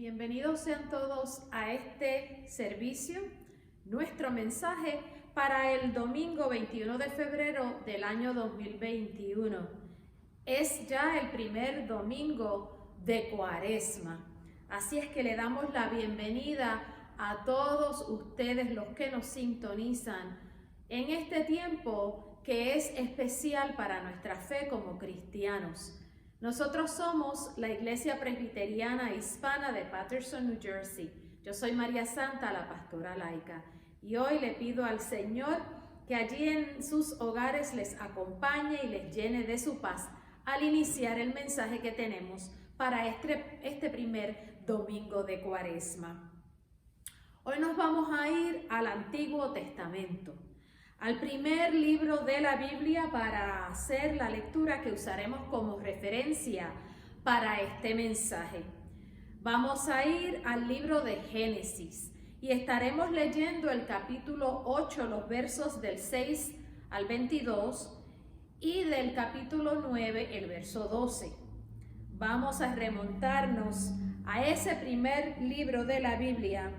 Bienvenidos sean todos a este servicio, nuestro mensaje para el domingo 21 de febrero del año 2021. Es ya el primer domingo de Cuaresma, así es que le damos la bienvenida a todos ustedes los que nos sintonizan en este tiempo que es especial para nuestra fe como cristianos. Nosotros somos la Iglesia Presbiteriana Hispana de Paterson, New Jersey. Yo soy María Santa, la pastora laica, y hoy le pido al Señor que allí en sus hogares les acompañe y les llene de su paz al iniciar el mensaje que tenemos para este primer domingo de Cuaresma. Hoy nos vamos a ir al Antiguo Testamento, al primer libro de la Biblia para hacer la lectura que usaremos como referencia para este mensaje. Vamos a ir al libro de Génesis y estaremos leyendo el capítulo 8, los versos del 6 al 22 y del capítulo 9, el verso 12. Vamos a remontarnos a ese primer libro de la Biblia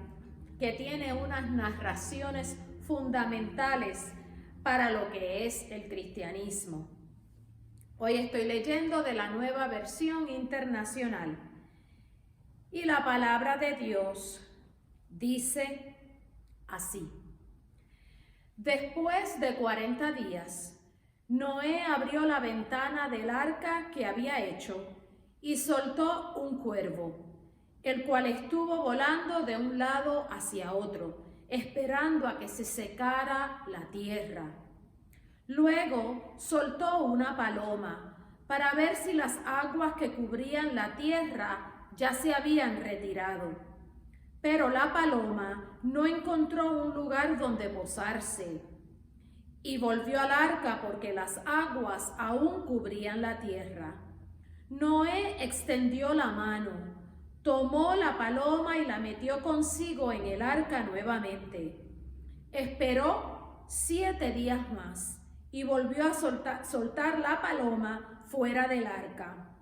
que tiene unas narraciones fundamentales para lo que es el cristianismo. Hoy estoy leyendo de la Nueva Versión Internacional y la palabra de Dios dice así: Después de 40 días, Noé abrió la ventana del arca que había hecho y soltó un cuervo, el cual estuvo volando de un lado hacia otro, esperando a que se secara la tierra. Luego soltó una paloma para ver si las aguas que cubrían la tierra ya se habían retirado. Pero la paloma no encontró un lugar donde posarse y volvió al arca porque las aguas aún cubrían la tierra. Noé extendió la mano, tomó la paloma y la metió consigo en el arca nuevamente. Esperó 7 días más y volvió a soltar la paloma fuera del arca.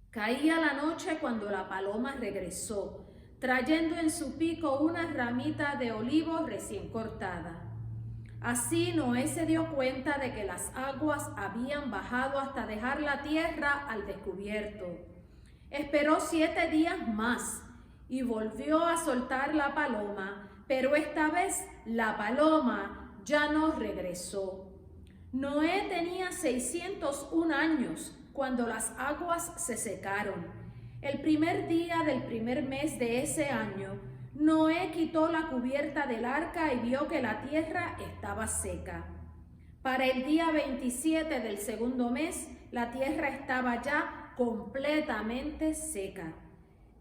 Caía la noche cuando la paloma regresó, trayendo en su pico una ramita de olivo recién cortada. Así Noé se dio cuenta de que las aguas habían bajado hasta dejar la tierra al descubierto. Esperó 7 días más y volvió a soltar la paloma, pero esta vez la paloma ya no regresó. Noé tenía 601 años cuando las aguas se secaron. El primer día del primer mes de ese año, Noé quitó la cubierta del arca y vio que la tierra estaba seca. Para el día 27 del segundo mes, la tierra estaba ya completamente seca.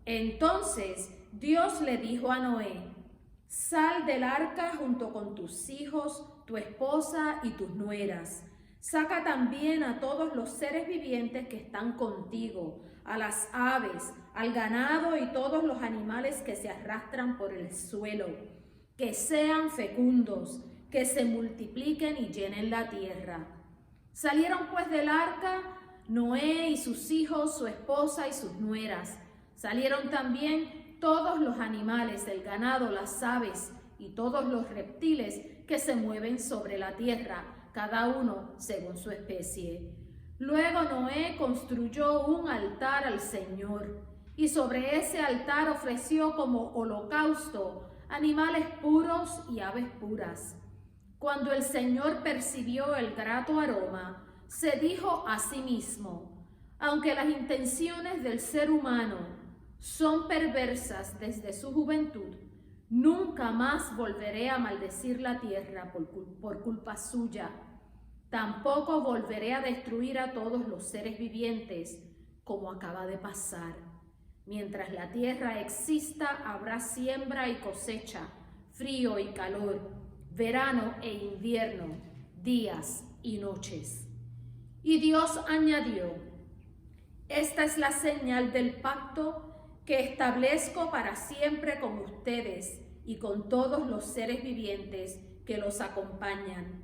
Entonces Dios le dijo a Noé: sal del arca junto con tus hijos, tu esposa y tus nueras. Saca también a todos los seres vivientes que están contigo, a las aves, al ganado y todos los animales que se arrastran por el suelo, que sean fecundos, que se multipliquen y llenen la tierra. Salieron pues del arca Noé y sus hijos, su esposa y sus nueras. Salieron también todos los animales, el ganado, las aves y todos los reptiles que se mueven sobre la tierra, cada uno según su especie. Luego Noé construyó un altar al Señor y sobre ese altar ofreció como holocausto animales puros y aves puras. Cuando el Señor percibió el grato aroma, se dijo a sí mismo: aunque las intenciones del ser humano son perversas desde su juventud, nunca más volveré a maldecir la tierra por culpa suya. Tampoco volveré a destruir a todos los seres vivientes, como acaba de pasar. Mientras la tierra exista, habrá siembra y cosecha, frío y calor, verano e invierno, días y noches. Y Dios añadió: esta es la señal del pacto que establezco para siempre con ustedes y con todos los seres vivientes que los acompañan.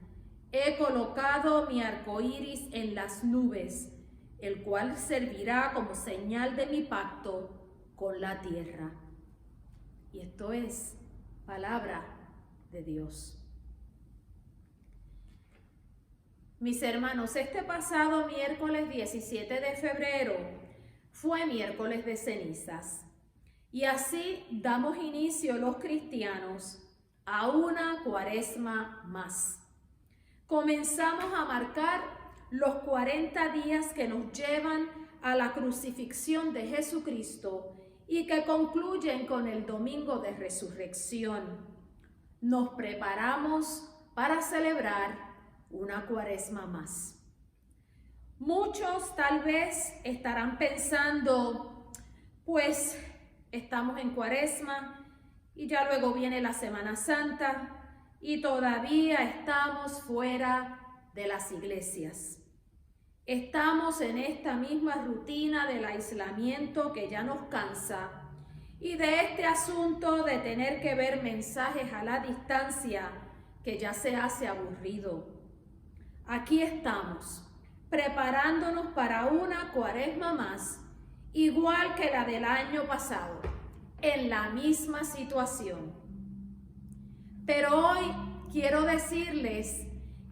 He colocado mi arco iris en las nubes, el cual servirá como señal de mi pacto con la tierra. Y esto es palabra de Dios. Mis hermanos, este pasado miércoles 17 de febrero fue miércoles de cenizas. Y así damos inicio los cristianos a una cuaresma más. Comenzamos a marcar los 40 días que nos llevan a la crucifixión de Jesucristo y que concluyen con el domingo de resurrección. Nos preparamos para celebrar una cuaresma más. Muchos tal vez estarán pensando, pues estamos en cuaresma y ya luego viene la Semana Santa y todavía estamos fuera de las iglesias. Estamos en esta misma rutina del aislamiento que ya nos cansa y de este asunto de tener que ver mensajes a la distancia que ya se hace aburrido. Aquí estamos, preparándonos para una cuaresma más, igual que la del año pasado, en la misma situación. Pero hoy quiero decirles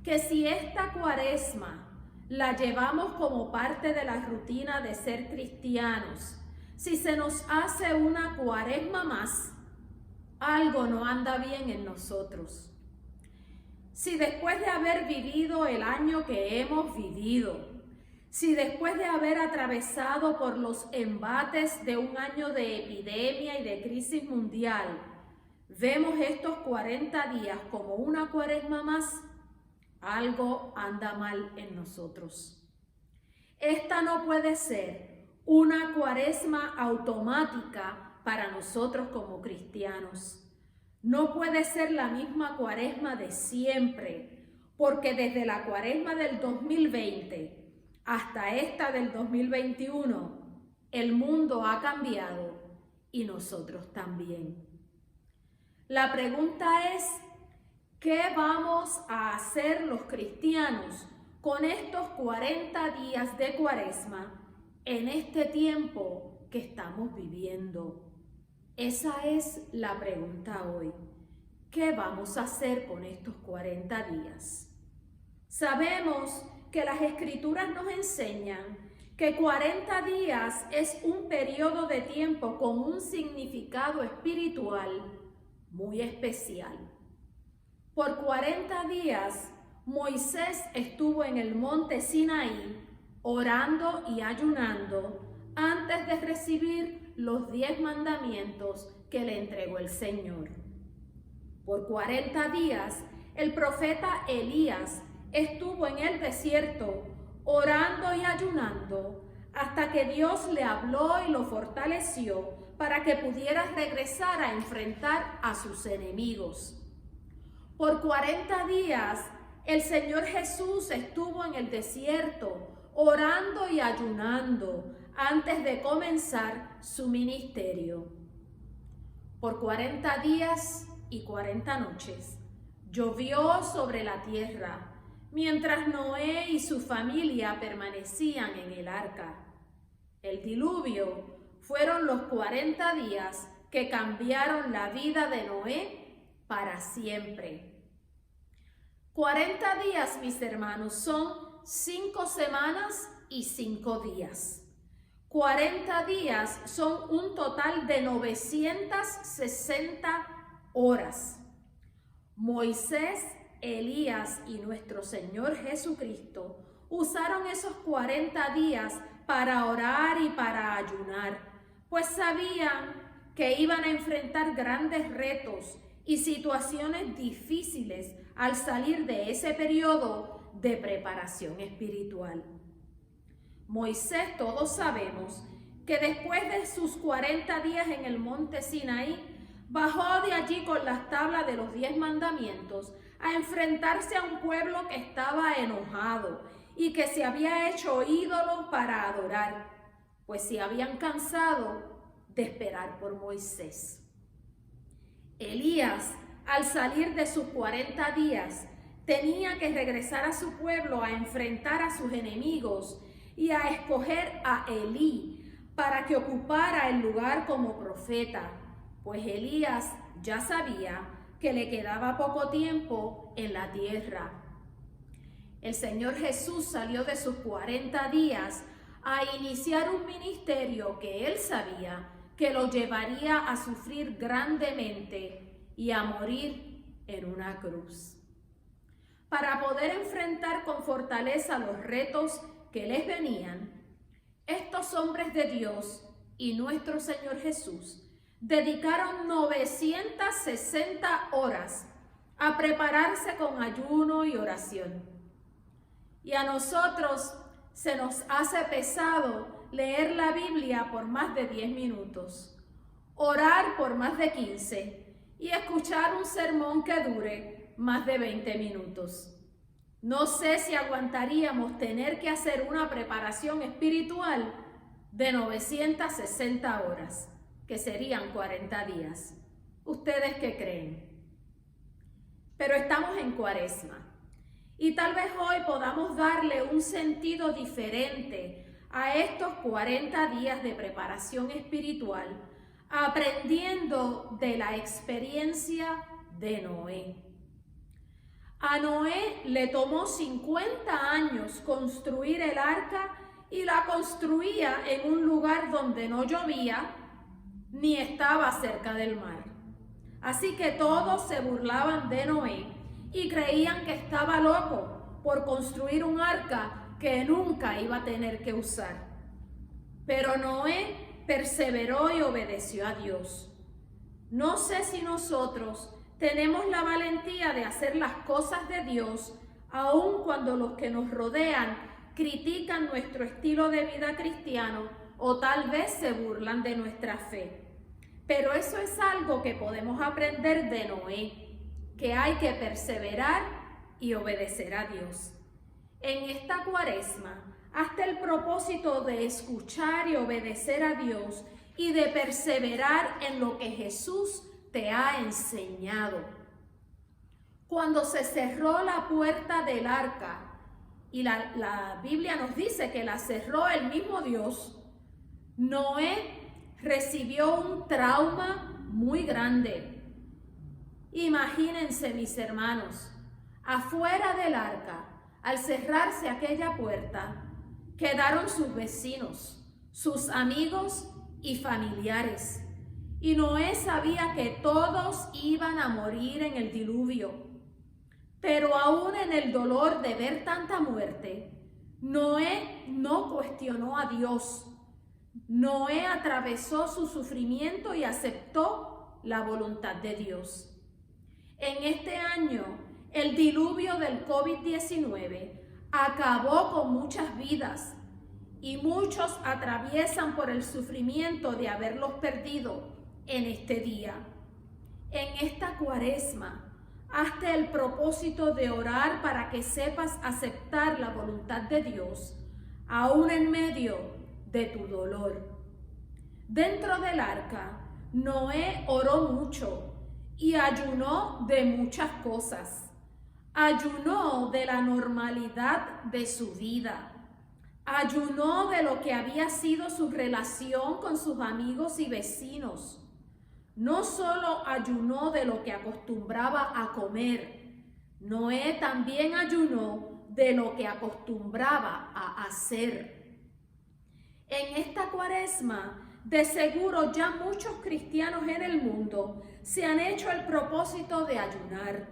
que si esta cuaresma la llevamos como parte de la rutina de ser cristianos, si se nos hace una cuaresma más, algo no anda bien en nosotros. Si después de haber vivido el año que hemos vivido, si después de haber atravesado por los embates de un año de epidemia y de crisis mundial, vemos estos 40 días como una cuaresma más, algo anda mal en nosotros. Esta no puede ser una cuaresma automática para nosotros como cristianos. No puede ser la misma cuaresma de siempre, porque desde la cuaresma del 2020 hasta esta del 2021, el mundo ha cambiado y nosotros también. La pregunta es, ¿qué vamos a hacer los cristianos con estos 40 días de cuaresma en este tiempo que estamos viviendo? Esa es la pregunta hoy. ¿Qué vamos a hacer con estos 40 días? Sabemos que las Escrituras nos enseñan que 40 días es un periodo de tiempo con un significado espiritual muy especial. Por 40 días, Moisés estuvo en el monte Sinaí orando y ayunando antes de recibir los 10 mandamientos que le entregó el Señor. Por 40 días, el profeta Elías estuvo en el desierto orando y ayunando hasta que Dios le habló y lo fortaleció para que pudiera regresar a enfrentar a sus enemigos. Por 40 días, el Señor Jesús estuvo en el desierto orando y ayunando antes de comenzar su ministerio. Por 40 días y 40 noches llovió sobre la tierra mientras Noé y su familia permanecían en el arca. El diluvio fueron los 40 días que cambiaron la vida de Noé para siempre. 40 días, mis hermanos, son 5 semanas y 5 días. 40 días son un total de 960 horas. Moisés, Elías y nuestro Señor Jesucristo usaron esos 40 días para orar y para ayunar, pues sabían que iban a enfrentar grandes retos y situaciones difíciles al salir de ese periodo de preparación espiritual. Moisés, todos sabemos que después de sus 40 días en el monte Sinaí, bajó de allí con las tablas de los 10 mandamientos a enfrentarse a un pueblo que estaba enojado y que se había hecho ídolos para adorar, pues se habían cansado de esperar por Moisés. Elías, al salir de sus 40 días, tenía que regresar a su pueblo a enfrentar a sus enemigos y a escoger a Elí para que ocupara el lugar como profeta, pues Elías ya sabía que le quedaba poco tiempo en la tierra. El Señor Jesús salió de sus 40 días a iniciar un ministerio que él sabía que lo llevaría a sufrir grandemente y a morir en una cruz. Para poder enfrentar con fortaleza los retos que les venían, estos hombres de Dios y nuestro Señor Jesús dedicaron 960 horas a prepararse con ayuno y oración. Y a nosotros se nos hace pesado leer la Biblia por más de 10 minutos, orar por más de 15 y escuchar un sermón que dure más de 20 minutos. No sé si aguantaríamos tener que hacer una preparación espiritual de 960 horas, que serían 40 días. ¿Ustedes qué creen? Pero estamos en Cuaresma y tal vez hoy podamos darle un sentido diferente a estos 40 días de preparación espiritual, aprendiendo de la experiencia de Noé. A Noé le tomó 50 años construir el arca y la construía en un lugar donde no llovía ni estaba cerca del mar. Así que todos se burlaban de Noé y creían que estaba loco por construir un arca que nunca iba a tener que usar. Pero Noé perseveró y obedeció a Dios. No sé si nosotros tenemos la valentía de hacer las cosas de Dios, aun cuando los que nos rodean critican nuestro estilo de vida cristiano o tal vez se burlan de nuestra fe. Pero eso es algo que podemos aprender de Noé, que hay que perseverar y obedecer a Dios. En esta Cuaresma, hazte el propósito de escuchar y obedecer a Dios y de perseverar en lo que Jesús te ha enseñado. Cuando se cerró la puerta del arca, y la Biblia nos dice que la cerró el mismo Dios, Noé recibió un trauma muy grande. Imagínense, mis hermanos, afuera del arca, al cerrarse aquella puerta, quedaron sus vecinos, sus amigos y familiares. Y Noé sabía que todos iban a morir en el diluvio. Pero aún en el dolor de ver tanta muerte, Noé no cuestionó a Dios. Noé atravesó su sufrimiento y aceptó la voluntad de Dios. En este año, el diluvio del COVID-19 acabó con muchas vidas y muchos atraviesan por el sufrimiento de haberlos perdido en este día. En esta Cuaresma, hazte el propósito de orar para que sepas aceptar la voluntad de Dios, aún en medio de tu dolor. Dentro del arca, Noé oró mucho y ayunó de muchas cosas. Ayunó de la normalidad de su vida. Ayunó de lo que había sido su relación con sus amigos y vecinos. No solo ayunó de lo que acostumbraba a comer, Noé también ayunó de lo que acostumbraba a hacer. En esta Cuaresma, de seguro ya muchos cristianos en el mundo se han hecho el propósito de ayunar.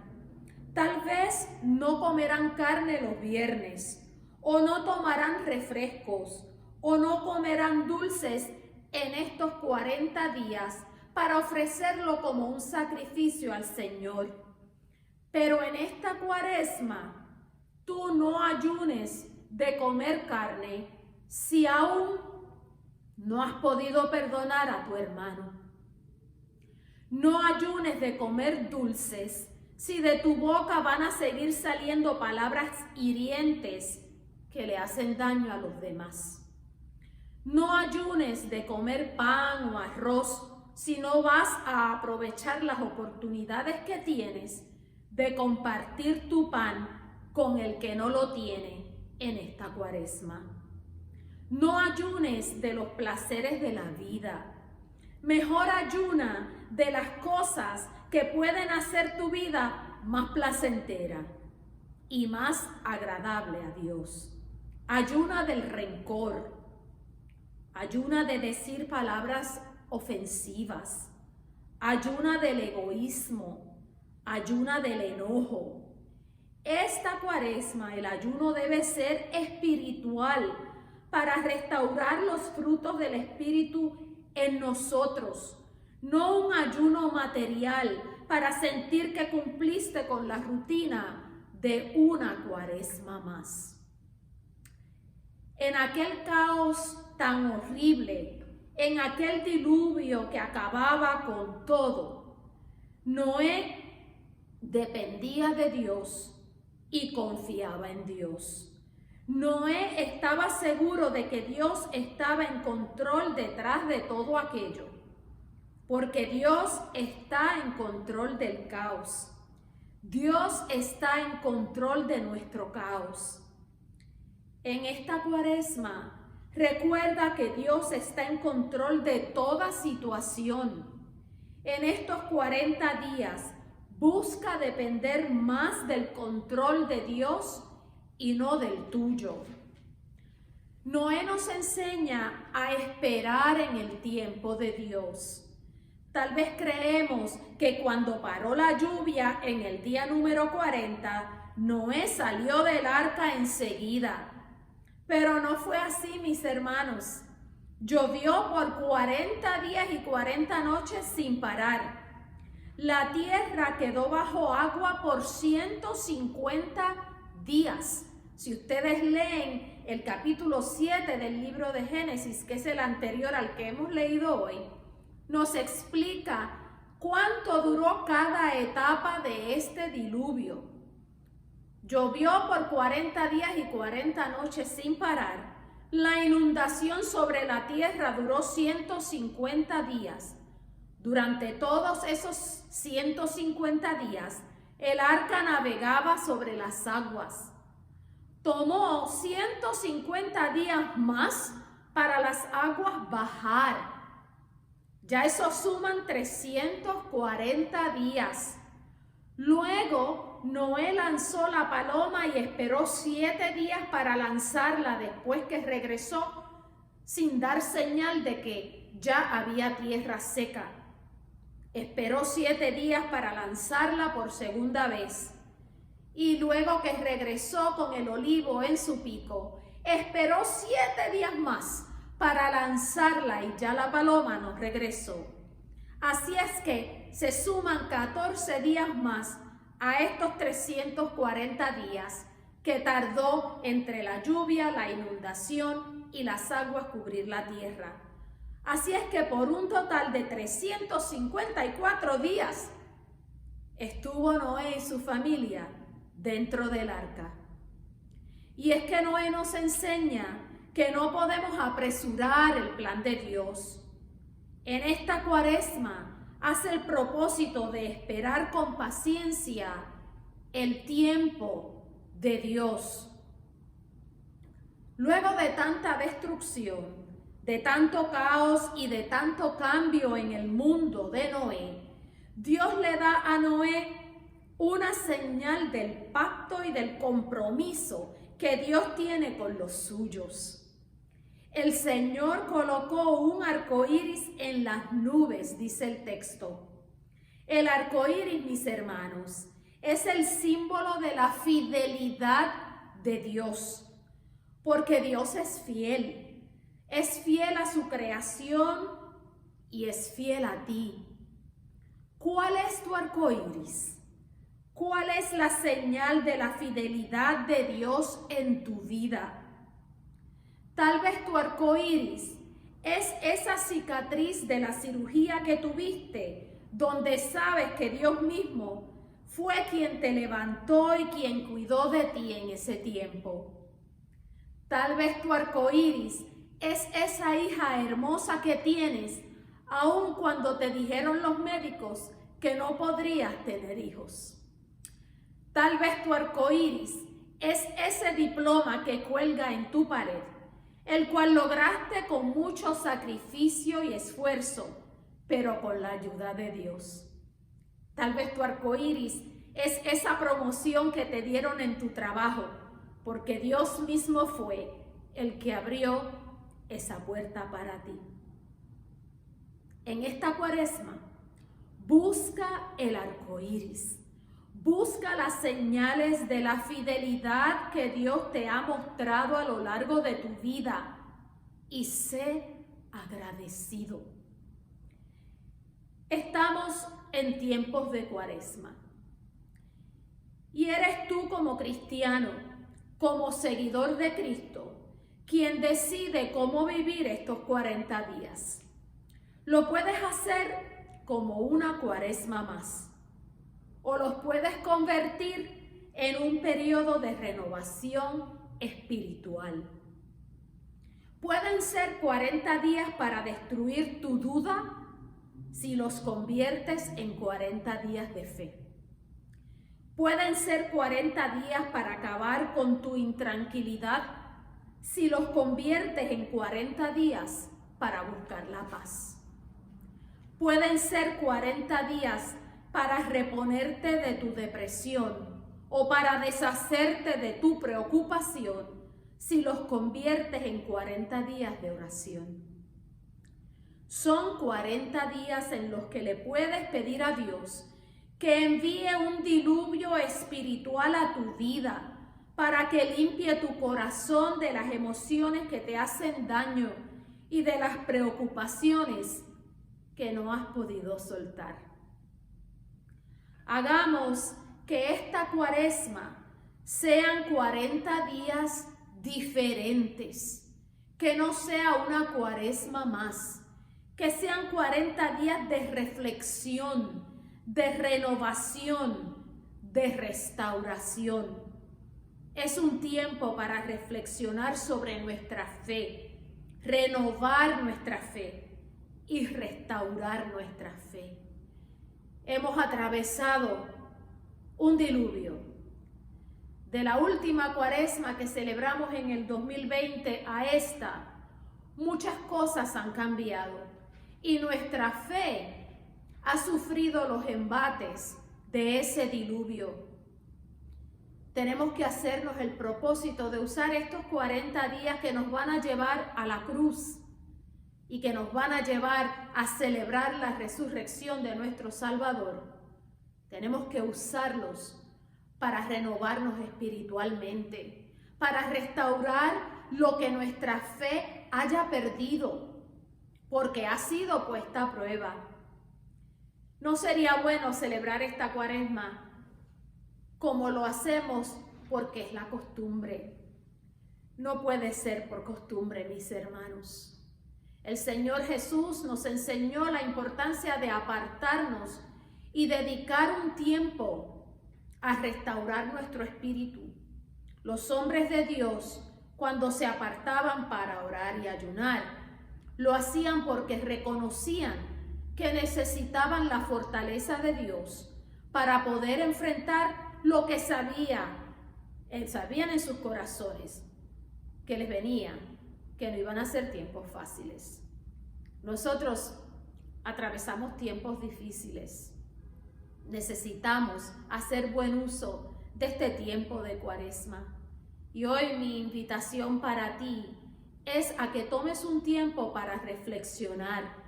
Tal vez no comerán carne los viernes, o no tomarán refrescos, o no comerán dulces en estos 40 días para ofrecerlo como un sacrificio al Señor. Pero en esta Cuaresma, tú no ayunes de comer carne si aún no has podido perdonar a tu hermano. No ayunes de comer dulces si de tu boca van a seguir saliendo palabras hirientes que le hacen daño a los demás. No ayunes de comer pan o arroz si no vas a aprovechar las oportunidades que tienes de compartir tu pan con el que no lo tiene en esta Cuaresma. No ayunes de los placeres de la vida. Mejor ayuna de las cosas que pueden hacer tu vida más placentera y más agradable a Dios. Ayuna del rencor. Ayuna de decir palabras ofensivas. Ayuna del egoísmo. Ayuna del enojo. Esta Cuaresma, el ayuno debe ser espiritual para restaurar los frutos del Espíritu en nosotros, no un ayuno material para sentir que cumpliste con la rutina de una Cuaresma más. En aquel caos tan horrible, en aquel diluvio que acababa con todo, Noé dependía de Dios y confiaba en Dios. Noé estaba seguro de que Dios estaba en control detrás de todo aquello, porque Dios está en control del caos. Dios está en control de nuestro caos. En esta Cuaresma, recuerda que Dios está en control de toda situación. En estos 40 días, busca depender más del control de Dios y no del tuyo. Noé nos enseña a esperar en el tiempo de Dios. Tal vez creemos que cuando paró la lluvia en el día número 40, Noé salió del arca enseguida. Pero no fue así, mis hermanos. Llovió por 40 días y 40 noches sin parar. La tierra quedó bajo agua por 150 días. Si ustedes leen el capítulo 7 del libro de Génesis, que es el anterior al que hemos leído hoy, nos explica cuánto duró cada etapa de este diluvio. Llovió por 40 días y 40 noches sin parar. La inundación sobre la tierra duró 150 días. Durante todos esos 150 días, el arca navegaba sobre las aguas. Tomó 150 días más para las aguas bajar. Ya eso suman 340 días. Luego, Noé lanzó la paloma y esperó 7 días para lanzarla después que regresó sin dar señal de que ya había tierra seca. Esperó 7 días para lanzarla por segunda vez. Y luego que regresó con el olivo en su pico, esperó 7 días más para lanzarla y ya la paloma no regresó. Así es que se suman 14 días más a estos 340 días que tardó entre la lluvia, la inundación y las aguas cubrir la tierra. Así es que por un total de 354 días estuvo Noé y su familia dentro del arca. Y es que Noé nos enseña que no podemos apresurar el plan de Dios. En esta Cuaresma hace el propósito de esperar con paciencia el tiempo de Dios. Luego de tanta destrucción, de tanto caos y de tanto cambio en el mundo de Noé, Dios le da a Noé una señal del pacto y del compromiso que Dios tiene con los suyos. El Señor colocó un arco iris en las nubes, dice el texto. El arco iris, mis hermanos, es el símbolo de la fidelidad de Dios, porque Dios es fiel a su creación y es fiel a ti. ¿Cuál es tu arco iris? ¿Cuál es la señal de la fidelidad de Dios en tu vida? Tal vez tu arco iris es esa cicatriz de la cirugía que tuviste, donde sabes que Dios mismo fue quien te levantó y quien cuidó de ti en ese tiempo. Tal vez tu arco iris es esa hija hermosa que tienes, aun cuando te dijeron los médicos que no podrías tener hijos. Tal vez tu arco iris es ese diploma que cuelga en tu pared, el cual lograste con mucho sacrificio y esfuerzo, pero con la ayuda de Dios. Tal vez tu arcoíris es esa promoción que te dieron en tu trabajo, porque Dios mismo fue el que abrió esa puerta para ti. En esta Cuaresma, busca el arcoíris. Busca las señales de la fidelidad que Dios te ha mostrado a lo largo de tu vida y sé agradecido. Estamos en tiempos de Cuaresma y eres tú como cristiano, como seguidor de Cristo, quien decide cómo vivir estos 40 días. Lo puedes hacer como una Cuaresma más, o los puedes convertir en un periodo de renovación espiritual. Pueden ser 40 días para destruir tu duda si los conviertes en 40 días de fe. Pueden ser 40 días para acabar con tu intranquilidad si los conviertes en 40 días para buscar la paz. Pueden ser 40 días para reponerte de tu depresión o para deshacerte de tu preocupación si los conviertes en 40 días de oración. Son 40 días en los que le puedes pedir a Dios que envíe un diluvio espiritual a tu vida para que limpie tu corazón de las emociones que te hacen daño y de las preocupaciones que no has podido soltar. Hagamos que esta Cuaresma sean 40 días diferentes, que no sea una Cuaresma más, que sean 40 días de reflexión, de renovación, de restauración. Es un tiempo para reflexionar sobre nuestra fe, renovar nuestra fe y restaurar nuestra fe. Hemos atravesado un diluvio. De la última Cuaresma que celebramos en el 2020 a esta, muchas cosas han cambiado y nuestra fe ha sufrido los embates de ese diluvio. Tenemos que hacernos el propósito de usar estos 40 días que nos van a llevar a la cruz y que nos van a llevar a celebrar la resurrección de nuestro Salvador. Tenemos que usarlos para renovarnos espiritualmente, para restaurar lo que nuestra fe haya perdido, porque ha sido puesta a prueba. ¿No sería bueno celebrar esta Cuaresma como lo hacemos porque es la costumbre? No puede ser por costumbre, mis hermanos. El Señor Jesús nos enseñó la importancia de apartarnos y dedicar un tiempo a restaurar nuestro espíritu. Los hombres de Dios, cuando se apartaban para orar y ayunar, lo hacían porque reconocían que necesitaban la fortaleza de Dios para poder enfrentar lo que sabían en sus corazones, que les venía, que no iban a ser tiempos fáciles. Nosotros atravesamos tiempos difíciles. Necesitamos hacer buen uso de este tiempo de Cuaresma. Y hoy mi invitación para ti es a que tomes un tiempo para reflexionar.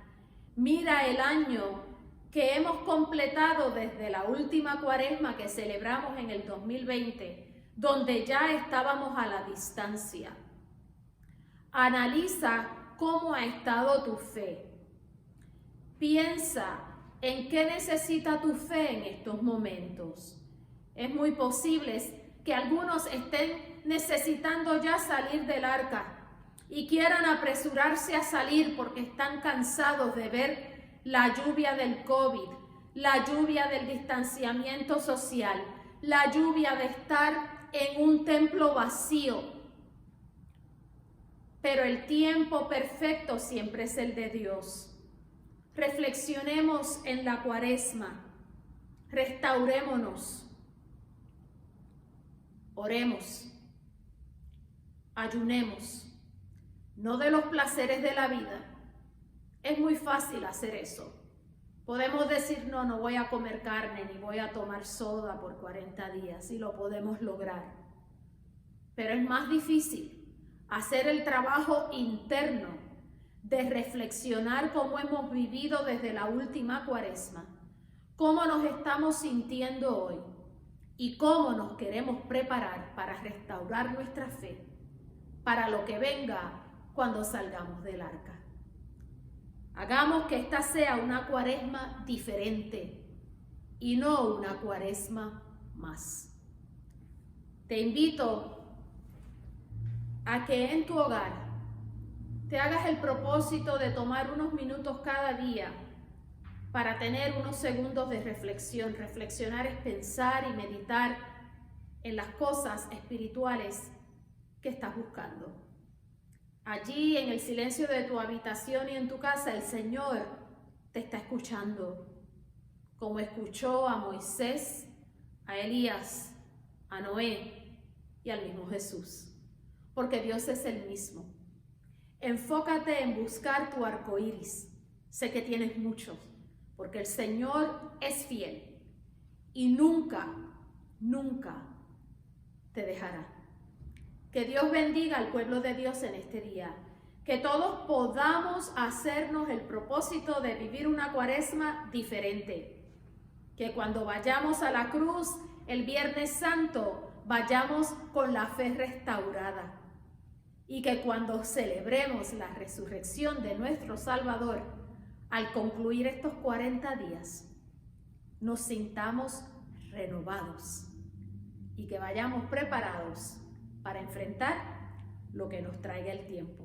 Mira el año que hemos completado desde la última Cuaresma que celebramos en el 2020, donde ya estábamos a la distancia. Analiza cómo ha estado tu fe. Piensa en qué necesita tu fe en estos momentos. Es muy posible que algunos estén necesitando ya salir del arca y quieran apresurarse a salir porque están cansados de ver la lluvia del COVID, la lluvia del distanciamiento social, la lluvia de estar en un templo vacío. Pero el tiempo perfecto siempre es el de Dios. Reflexionemos en la Cuaresma, restaurémonos, oremos, ayunemos, no de los placeres de la vida. Es muy fácil hacer eso. Podemos decir, no, no voy a comer carne ni voy a tomar soda por 40 días y lo podemos lograr. Pero es más difícil hacer el trabajo interno de reflexionar cómo hemos vivido desde la última Cuaresma, cómo nos estamos sintiendo hoy y cómo nos queremos preparar para restaurar nuestra fe para lo que venga cuando salgamos del arca. Hagamos que esta sea una Cuaresma diferente y no una Cuaresma más. Te invito a que en tu hogar te hagas el propósito de tomar unos minutos cada día para tener unos segundos de reflexión. Reflexionar es pensar y meditar en las cosas espirituales que estás buscando. Allí, en el silencio de tu habitación y en tu casa, el Señor te está escuchando, como escuchó a Moisés, a Elías, a Noé y al mismo Jesús, porque Dios es el mismo. Enfócate en buscar tu arco iris. Sé que tienes muchos, porque el Señor es fiel y nunca, nunca te dejará. Que Dios bendiga al pueblo de Dios en este día. Que todos podamos hacernos el propósito de vivir una Cuaresma diferente. Que cuando vayamos a la cruz el Viernes Santo, vayamos con la fe restaurada. Y que cuando celebremos la resurrección de nuestro Salvador, al concluir estos 40 días, nos sintamos renovados y que vayamos preparados para enfrentar lo que nos traiga el tiempo.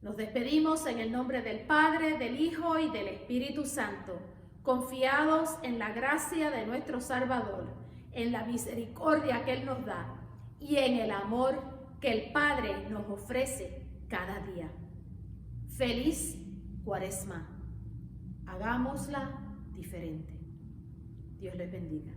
Nos despedimos en el nombre del Padre, del Hijo y del Espíritu Santo, confiados en la gracia de nuestro Salvador, en la misericordia que Él nos da y en el amor que el Padre nos ofrece cada día. Feliz Cuaresma. Hagámosla diferente. Dios les bendiga.